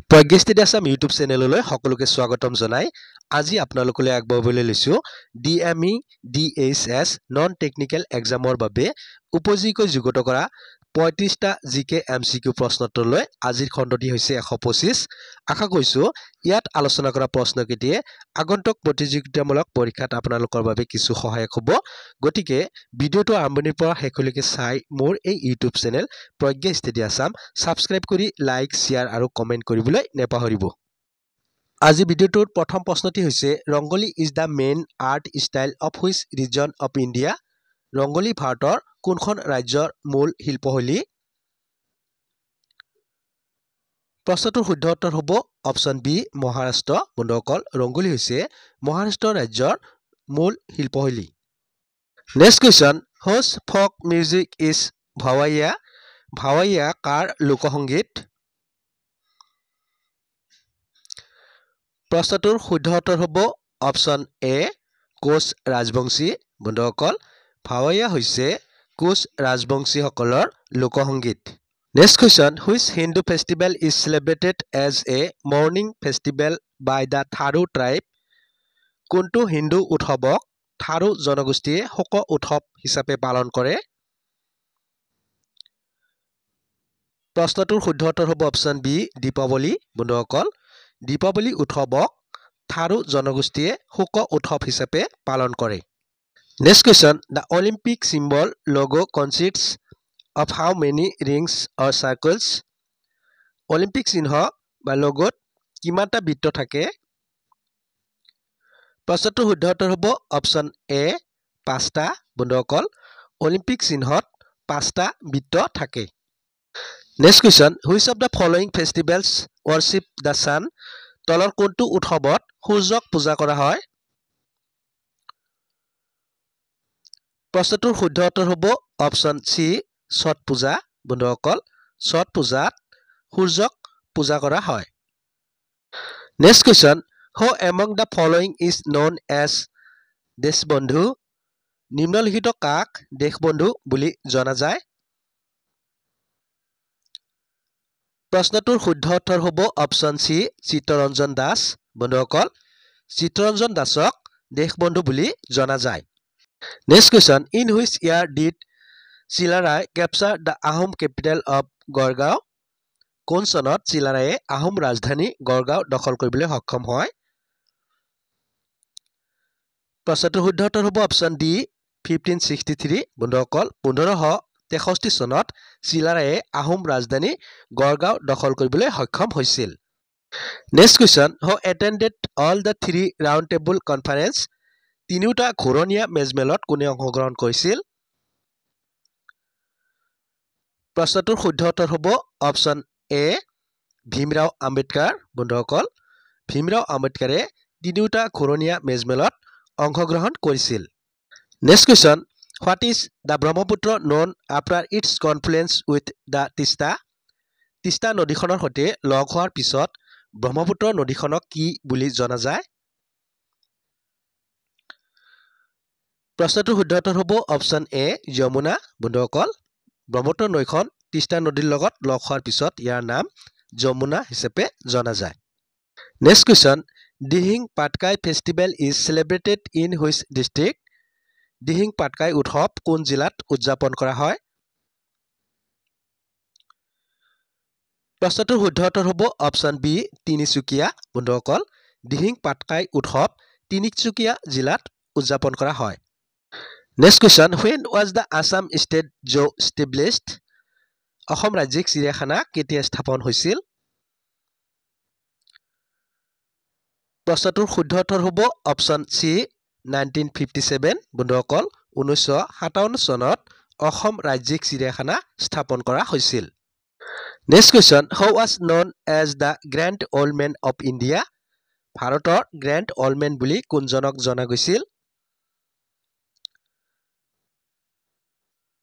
প্ৰজ্ঞা study Assam YouTube চেনেললৈ সকলোকে স্বাগতম জনাই আজি আপোনালোকলৈ আগবঢ়াবলৈ লৈছো ডিএমই ডিএইচএস নন টেকনিক্যাল এক্সামৰ বাবে উপযোগী যুগত কৰা 35টা জিকে এমসিকিউ প্ৰশ্নোত্তৰলৈ আজিৰ খণ্ডটি হৈছে 125 আশা কৰিছো ইয়াত আলোচনা কৰা প্ৰশ্নকেইটিয়ে আগন্তুক প্ৰতিযোগিতামূলক পৰীক্ষাত আপোনালোকৰ বাবে কিছু সহায়ক হ'ব গতিকে ভিডিওটো আৰম্ভণিৰ পৰা শেষলৈকে চাই মোৰ এই YouTube channel Pragya study Assam subscribe কৰি লাইক শেয়াৰ আৰু কমেন্ট কৰিবলৈ নেপাহৰিব আজি ভিডিওটোৰ প্ৰথম প্ৰশ্নটি হৈছে rangoli is the main art style of which region of India rangoli ভাৰতৰ কোনখন ৰাজ্যৰ মূল শিল্পশৈলী প্ৰশ্নটোৰ শুদ্ধ উত্তৰ হ'ব অপচন বি মহাৰাষ্ট্ৰ বন্ধুসকল ৰংগোলী হৈছে মহাৰাষ্ট্ৰ ৰাজ্যৰ মূল শিল্পশৈলী নেক্সট কোৱেশ্চন হুজ ফক মিউজিক ইজ ভাৱাইয়া ভাৱাইয়া কাৰ লোকসংগীত প্ৰশ্নটোৰ শুদ্ধ উত্তৰ হ'ব অপচন এ কোচ ৰাজবংশী বন্ধুসকল ভাৱাইয়া হৈছে কোচ ৰাজবংশীসকলৰ লোকসংগীত next question which Hindu festival is celebrated as a morning festival by the Tharu tribe কোনটো হিন্দু উৎসৱক থাৰু জনগোষ্ঠীয়ে শোক উৎসৱ হিচাপে পালন কৰে প্ৰশ্নটোৰ শুদ্ধ উত্তৰ হ'ব অপচন বি দীপাৱলী বন্ধুসকল দীপাৱলী উৎসৱক থাৰু জনগোষ্ঠীয়ে শোক উৎসৱ হিচাপে পালন কৰে next question the Olympic symbol logo consists of how many rings or circles Olympic চিহ্ন বা লোগোত কিমানটা বৃত্ত থাকে প্ৰশ্নটোৰ শুদ্ধ উত্তৰ হ'ব অপচন এ 5টা বন্ধুসকল অলিম্পিক চিহ্নত 5টা বৃত্ত থাকে next question which of the following festivals worship the sun তলৰ কোনটো উৎসৱত সূৰ্যক পূজা কৰা হয় প্ৰশ্নটোৰ শুদ্ধ উত্তৰ হ'ব অপচন সি ছট পূজা বন্ধুসকল ছট পূজাত সূৰ্যক পূজা কৰা হয় next question who among the following is known as Deshbandhu নিম্নলিখিত কাক দেশবন্ধু বুলি জনা যায় প্ৰশ্নটোৰ শুদ্ধ উত্তৰ হ'ব অপচন সি চিত্তৰঞ্জন দাস বন্ধুসকল চিত্তৰঞ্জন দাসক দেশবন্ধু বুলি জনা যায় next question in which year did Chilarai capture the Ahom capital of Garhgaon কোন চনত চিলাৰায়ে আহোম ৰাজধানী গড়গাঁও দখল কৰিবলৈ সক্ষম হয় প্ৰশ্নটোৰ শুদ্ধ উত্তৰ হ'ব অপচন ডি 1563 বন্ধুসকল 1563 চনত চিলাৰায়ে আহোম ৰাজধানী গড়গাঁও দখল কৰিবলৈ সক্ষম হৈছিল next question who attended all the 3 round table conference তিনিওটা ঘূৰণীয়া মেজমেলত কোনে অংশগ্ৰহণ কৰিছিল প্ৰশ্নটোৰ শুদ্ধ উত্তৰ হ'ব অপচন এ ভীমৰাও আম্বেদকাৰ বন্ধুসকল ভীমৰাও আম্বেদকাৰে তিনিওটা ঘূৰণীয়া মেজমেলত অংশগ্ৰহণ কৰিছিল next question what is the Brahmaputra known after its confluence with the Teesta নদীখনৰ সৈতে লগ হোৱাৰ পিছত ব্ৰহ্মপুত্ৰ নদীখনক কি বুলি জনা যায় প্ৰশ্নটোৰ শুদ্ধ উত্তৰ হ'ব অপচন এ যমুনা বন্ধুসকল ব্ৰহ্মপুত্ৰ নৈখন তিষ্টা নদীৰ লগত লগ হোৱাৰ পিছত ইয়াৰ নাম যমুনা হিচাপে জনা যায় next question Dehing Patkai festival is celebrated in which district Dehing Patkai উৎসৱ কোন জিলাত উদযাপন কৰা হয় প্ৰশ্নটোৰ শুদ্ধ উত্তৰ হ'ব অপচন বি তিনিচুকীয়া বন্ধুসকল দিহিং পাটকাই উৎসৱ তিনিচুকীয়া জিলাত উদযাপন কৰা হয় next question when was the Assam State Zoo established Assam ৰাজ্যিক চিৰিয়াখানা কেতিয়া স্থাপন হৈছিল প্ৰশ্নটোৰ শুদ্ধ উত্তৰ হ'ব অপচন সি 1957 বন্ধুসকল 1957 চনত অসম ৰাজ্যিক চিৰিয়াখানা স্থাপন কৰা হৈছিল next question who was known as the grand old man of India ভাৰতৰ গ্ৰেণ্ড অল্ড মেন বুলি কোনজনক জনা গৈছিল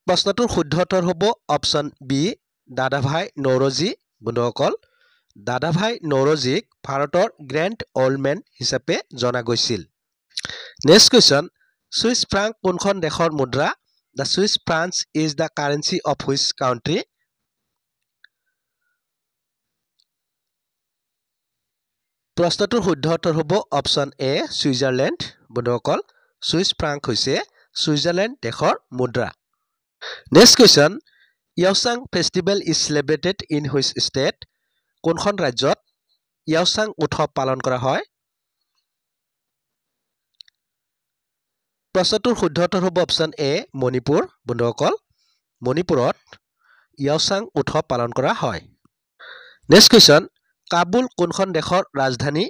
প্ৰশ্নটোৰ শুদ্ধ উত্তৰ হ'ব অপচন বি দাদাভাই নৌৰোজী বন্ধুসকল দাদাভাই নৌৰোজীক ভাৰতৰ গ্ৰেণ্ড অল্ড মেন হিচাপে জনা গৈছিল নেক্সট কোৱেশ্চন সুইচ ফ্ৰাংক কোনখন দেশৰ মুদ্ৰা the Swiss franc is the currency of which country প্ৰশ্নটোৰ শুদ্ধ উত্তৰ হ'ব অপশ্যন এ ছুইজাৰলেণ্ড বন্ধুসকল ছুইচ ফ্ৰাংক হৈছে ছুইজাৰলেণ্ড দেশৰ মুদ্ৰা next question Yaoshang festival is celebrated in which state কোনখন ৰাজ্যত য়াওছাং উৎসৱ পালন কৰা হয় প্ৰশ্নটোৰ শুদ্ধ উত্তৰ হ'ব অপশ্যন এ মণিপুৰ বন্ধুসকল মণিপুৰত য়াওছাং উৎসৱ পালন কৰা হয় নেক্সট কুৱেশ্যন কাবুল কোনখন দেশৰ ৰাজধানী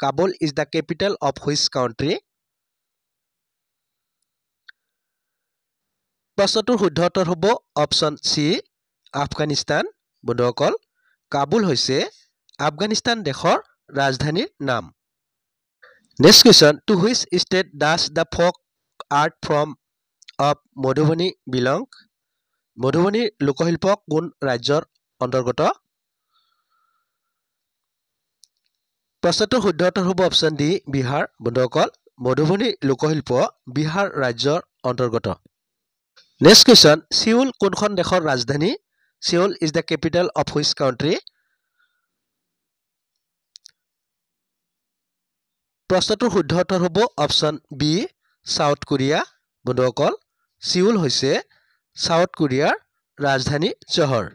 Kabul is the capital of which country প্ৰশ্নটোৰ শুদ্ধ উত্তৰ হ'ব অপশ্যন চি আফগানিস্তান বন্ধুসকল কাবুল হৈছে আফগানিস্তান দেশৰ ৰাজধানীৰ নাম next question to which state does the folk art from of Madhubani belong মধুবনীৰ লোকশিল্প কোন ৰাজ্যৰ অন্তৰ্গত প্ৰশ্নটোৰ শুদ্ধ উত্তৰ হ'ব অপশ্যন ডি বিহাৰ বন্ধুসকল মধুবনীৰ লোকশিল্প বিহাৰ ৰাজ্যৰ অন্তৰ্গত নেক্সট কুৱেশ্যন সিউল কোনখন দেশৰ ৰাজধানী Seoul is the capital of which country প্ৰশ্নটোৰ শুদ্ধ উত্তৰ হ'ব অপশ্যন বি সাউথ কোৰিয়া বন্ধুসকল সিউল হৈছে সাউথ কোৰিয়াৰ ৰাজধানী চহৰ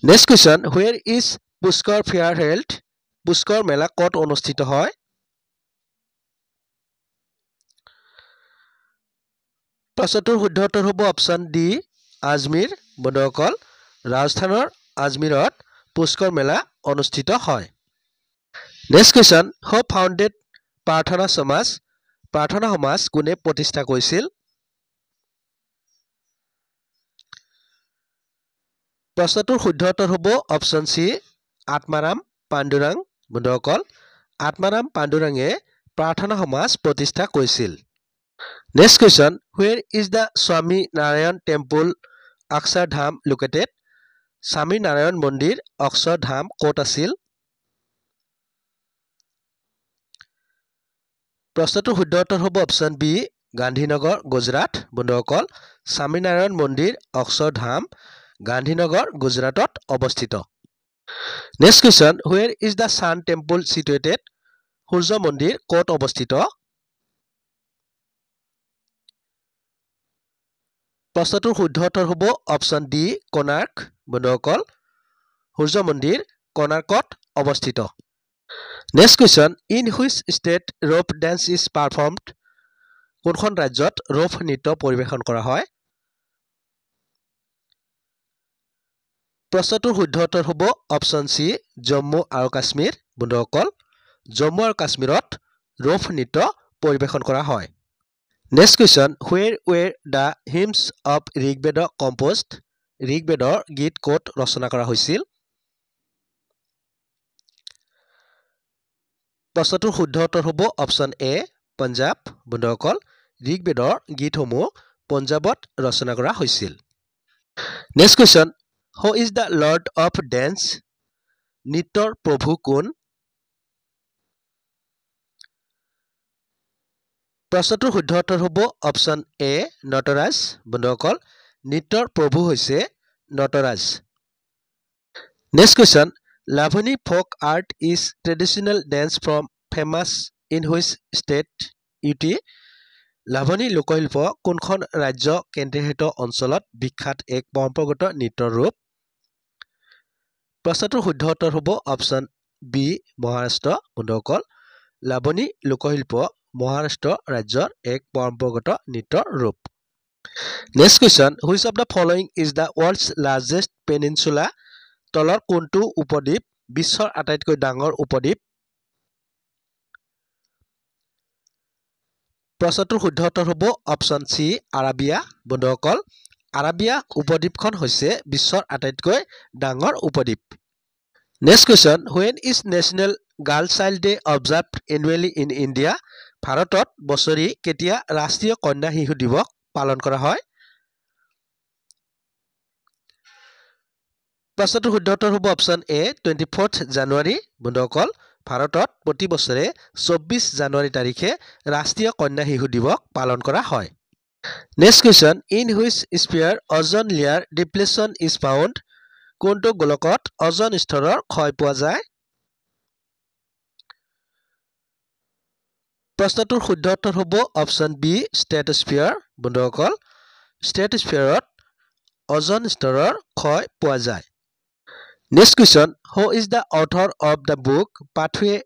next question where is Pushkar fair held Pushkar Mela ক'ত অনুষ্ঠিত হয় প্ৰশ্নটোৰ শুদ্ধ উত্তৰ হ'ব অপশ্যন ডি আজমীৰ বন্ধুসকল ৰাজস্থানৰ আজমীৰত পুষ্কৰ মেলা অনুষ্ঠিত হয় নেক্সট কুৱেশ্যন হু ফাউণ্ডেড প্ৰাৰ্থনা সমাজ কোনে প্ৰতিষ্ঠা কৰিছিল প্ৰশ্নটোৰ শুদ্ধ উত্তৰ হ'ব অপশ্যন চি আত্মাৰাম পাণ্ডুৰাং বন্ধুসকল আত্মাৰাম পাণ্ডুৰাঙে প্ৰাৰ্থনা সমাজ প্ৰতিষ্ঠা কৰিছিল next question where is the স্বামী নাৰায়ণ টেম্পল অক্ষৰধাম লোকেটেড স্বামী নাৰায়ণ মন্দিৰ অক্ষৰধাম ক'ত আছিল প্ৰশ্নটোৰ শুদ্ধ উত্তৰ হ'ব অপশ্যন বি গান্ধীনগৰ গুজৰাট বন্ধুসকল স্বামীনাৰায়ণ মন্দিৰ অক্ষৰধাম গান্ধীনগৰ গুজৰাটত অৱস্থিত next question where is the sun temple situated সূৰ্য মন্দিৰ ক'ত অৱস্থিত প্ৰশ্নটোৰ শুদ্ধ উত্তৰ হ'ব অপশ্যন ডি কোণাৰ্ক বন্ধুসকল সূৰ্য মন্দিৰ কোণাৰ্কত অৱস্থিত next question in which state rope dance is performed কোনখন ৰাজ্যত ৰোপ নৃত্য পৰিৱেশন কৰা হয় প্ৰশ্নটোৰ শুদ্ধ উত্তৰ হ'ব অপশ্যন চি জম্মু আৰু কাশ্মীৰ বন্ধুসকল জম্মু আৰু কাশ্মীৰত ৰোপ নৃত্য পৰিৱেশন কৰা হয় next question where were the hymns of Rigveda composed ঋগবেদৰ গীত ক'ত ৰচনা কৰা হৈছিল প্ৰশ্নটোৰ শুদ্ধ উত্তৰ হ'ব অপশ্যন এ পঞ্জাৱ বন্ধুসকল ঋগবেদৰ গীতসমূহ পঞ্জাৱত ৰচনা কৰা হৈছিল next question who is the lord of dance নৃত্যৰ প্ৰভু কোন প্ৰশ্নটোৰ শুদ্ধ উত্তৰ হ'ব অপশ্যন এ নটৰাজ বন্ধুসকল নৃত্যৰ প্ৰভু হৈছে Nataraja next question Lavani folk art is traditional dance from famous in which state UT Lavani লোকশিল্প কোনখন ৰাজ্য কেন্দ্ৰীয়শাসিত অঞ্চলত বিখ্যাত এক পৰম্পৰাগত নৃত্যৰ ৰূপ প্ৰশ্নটোৰ শুদ্ধ উত্তৰ হ'ব অপশ্যন বি মহাৰাষ্ট্ৰ বন্ধুসকল লাভনী লোকশিল্প মহাৰাষ্ট্ৰ ৰাজ্যৰ এক পৰম্পৰাগত নৃত্যৰ ৰূপ next question which of the following is the world's largest peninsula তলৰ কোনটো উপদ্বীপ বিশ্বৰ আটাইতকৈ ডাঙৰ উপদ্বীপ প্ৰশ্নটোৰ শুদ্ধ উত্তৰ হ'ব অপশ্যন চি আৰাবিয়া বন্ধুসকল আৰাবিয়া উপদ্বীপখন হৈছে বিশ্বৰ আটাইতকৈ ডাঙৰ উপদ্বীপ next question when is national girl child day observed annually in India ভাৰতত বছৰি কেতিয়া ৰাষ্ট্ৰীয় কন্যা শিশু দিৱস পালন কৰা হয় প্ৰশ্নটোৰ শুদ্ধ উত্তৰ হ'ব অপশ্যন এ 24 জানুৱাৰী বন্ধুসকল ভাৰতত প্ৰতি বছৰে 24 জানুৱাৰী তাৰিখে ৰাষ্ট্ৰীয় কন্যা শিশু দিৱস পালন কৰা হয় next question in which sphere ozone layer depletion is found কোনটো গোলকত অজন স্তৰৰ ক্ষয় পোৱা যায় প্ৰশ্নটোৰ শুদ্ধ উত্তৰ হ'ব অপশ্যন বি ষ্ট্ৰেটোস্ফিয়াৰ বন্ধুসকল ষ্ট্ৰেটোস্ফিয়াৰত অজন স্তৰৰ ক্ষয় পোৱা যায় next question who is the author of the book pathway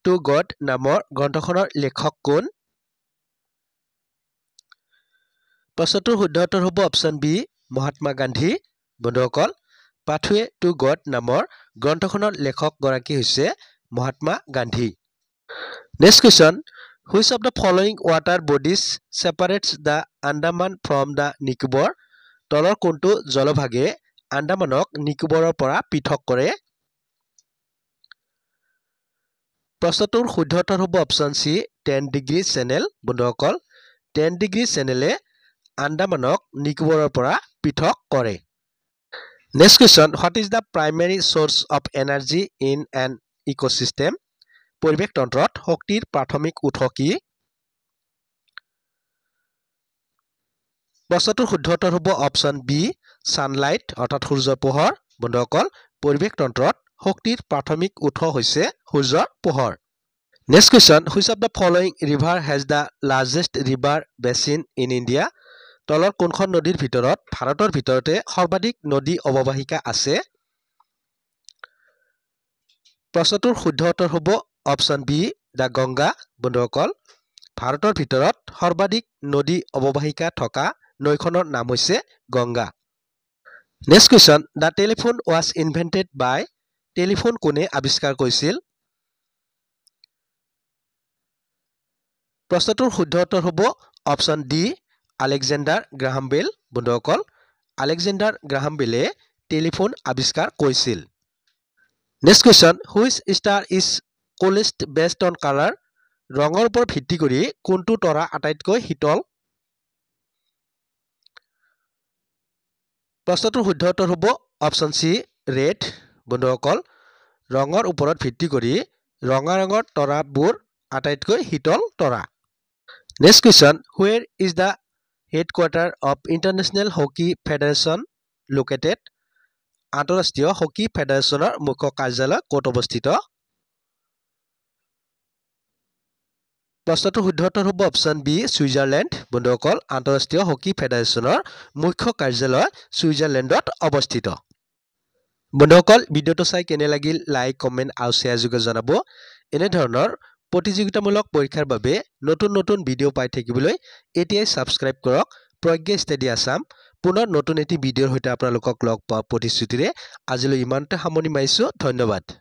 to God নামৰ গ্ৰন্থখনৰ লেখক কোন প্ৰশ্নটোৰ শুদ্ধ উত্তৰ হ'ব অপশ্যন বি মহাত্মা গান্ধী বন্ধুসকল পাথৱে টু গড নামৰ গ্ৰন্থখনৰ লেখক গৰাকী হৈছে Mahatma Gandhi next question which of the following water bodies separates the Andaman from the Nicobar তলৰ কোনটো জলভাগে আন্দামানক নিকোবৰৰ পৰা পৃথক কৰে প্ৰশ্নটোৰ শুদ্ধ উত্তৰ হ'ব অপশ্যন চি 10 ডিগ্ৰী চেনেল বন্ধুসকল 10 ডিগ্ৰী চেনেলে আন্দামানক নিকোবৰৰ পৰা পৃথক কৰে next question what is the primary source of energy in an ecosystem পৰিৱেশ তন্ত্ৰত শক্তিৰ প্ৰাথমিক উৎস কি প্ৰশ্নটোৰ শুদ্ধ উত্তৰ হ'ব অপশ্যন বি ছানলাইট অৰ্থাৎ সূৰ্যৰ পোহৰ বন্ধুসকল পৰিৱেশ তন্ত্ৰত শক্তিৰ প্ৰাথমিক উৎস হৈছে সূৰ্যৰ পোহৰ next question which of the following river has the largest river basin in India তলৰ কোনখন নদীৰ ভিতৰত ভাৰতৰ ভিতৰতে সৰ্বাধিক নদী অৱবাহিকা আছে প্ৰশ্নটোৰ শুদ্ধ উত্তৰ হ'ব অপশ্যন বি দ্য গংগা বন্ধুসকল ভাৰতৰ ভিতৰত সৰ্বাধিক নদী অৱবাহিকা থকা নৈখনৰ নাম হৈছে Ganga next question the telephone was invented by telephone কোনে আৱিষ্কাৰ কৰিছিল প্ৰশ্নটোৰ শুদ্ধ উত্তৰ হ'ব option D Alexander Graham Bell বন্ধুসকল আলেকজেণ্ডাৰ গ্ৰাহাম বেলে টেলিফোন আৱিষ্কাৰ কৰিছিল next question which star is coldest based on colour ৰঙৰ ওপৰত ভিত্তি কৰি কোনটো তৰা আটাইতকৈ শীতল প্ৰশ্নটোৰ শুদ্ধ উত্তৰ হ'ব অপশ্যন চি ৰেড বন্ধুসকল ৰঙৰ ওপৰত ভিত্তি কৰি ৰঙা ৰঙৰ তৰাবোৰ আটাইতকৈ শীতল তৰা next question where is the headquarter of international hockey federation located আন্তঃৰাষ্ট্ৰীয় হকী ফেডাৰেশ্যনৰ মুখ্য কাৰ্যালয় ক'ত অৱস্থিত প্ৰশ্নটোৰ শুদ্ধ উত্তৰ হ'ব অপশ্যন বি ছুইজাৰলেণ্ড বন্ধুসকল আন্তঃৰাষ্ট্ৰীয় হকী ফেডাৰেশ্যনৰ মুখ্য কাৰ্যালয় ছুইজাৰলেণ্ডত অৱস্থিত বন্ধুসকল ভিডিঅ'টো চাই কেনে লাগিল লাইক কমেণ্ট আৰু শ্বেয়াৰ যোগে জনাব এনেধৰণৰ প্ৰতিযোগিতামূলক পৰীক্ষাৰ বাবে নতুন নতুন ভিডিঅ' পাই থাকিবলৈ এতিয়াই ছাবস্ক্ৰাইব কৰক প্ৰজ্ঞা ষ্টাডি আছাম পুনৰ নতুন এটি ভিডিঅ'ৰ সৈতে আপোনালোকক লগ পোৱা প্ৰতিশ্ৰুতিৰে আজিলৈ ইমানতে সামৰণি মাৰিছোঁ ধন্যবাদ